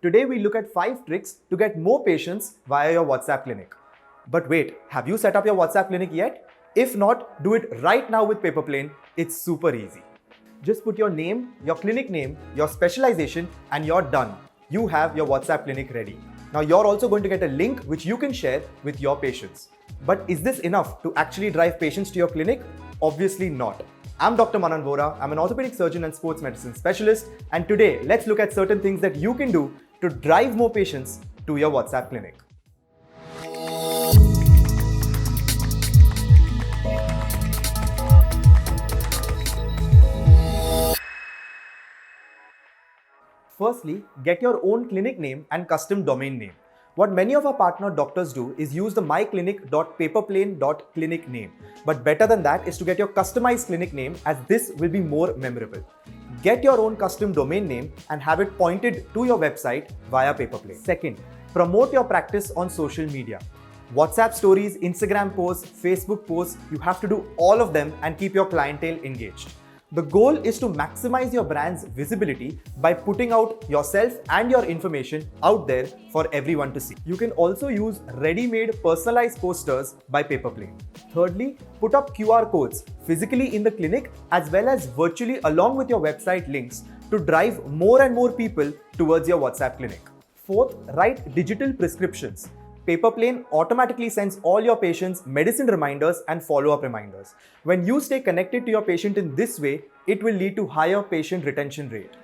Today we look at 5 tricks to get more patients via your WhatsApp clinic. But wait, have you set up your WhatsApp clinic yet? If not, do it right now with Paperplane. It's super easy. Just put your name, your clinic name, your specialization, and you're done. You have your WhatsApp clinic ready. Now you're also going to get a link which you can share with your patients. But is this enough to actually drive patients to your clinic? Obviously not. I'm Dr. Manan Vora. I'm an orthopedic surgeon and sports medicine specialist. And today, let's look at certain things that you can do to drive more patients to your WhatsApp clinic. Firstly, get your own clinic name and custom domain name. What many of our partner doctors do is use the myclinic.paperplane.clinic name. But better than that is to get your customized clinic name, as this will be more memorable. Get your own custom domain name and have it pointed to your website via Paperplane. Second, promote your practice on social media. WhatsApp stories, Instagram posts, Facebook posts, you have to do all of them and keep your clientele engaged. The goal is to maximize your brand's visibility by putting out yourself and your information out there for everyone to see. You can also use ready-made personalized posters by Paperplane. Thirdly, put up QR codes physically in the clinic as well as virtually along with your website links to drive more and more people towards your WhatsApp clinic. Fourth, write digital prescriptions. Paperplane automatically sends all your patients medicine reminders and follow-up reminders. When you stay connected to your patient in this way, it will lead to higher patient retention rate.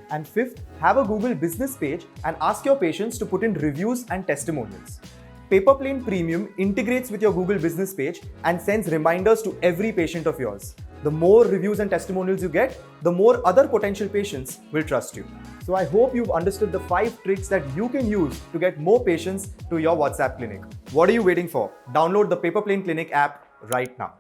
And fifth, have a Google business page and ask your patients to put in reviews and testimonials. Paperplane Premium integrates with your Google business page and sends reminders to every patient of yours. The more reviews and testimonials you get, the more other potential patients will trust you. So I hope you've understood the 5 tricks that you can use to get more patients to your WhatsApp clinic. What are you waiting for? Download the Paperplane Clinic app right now.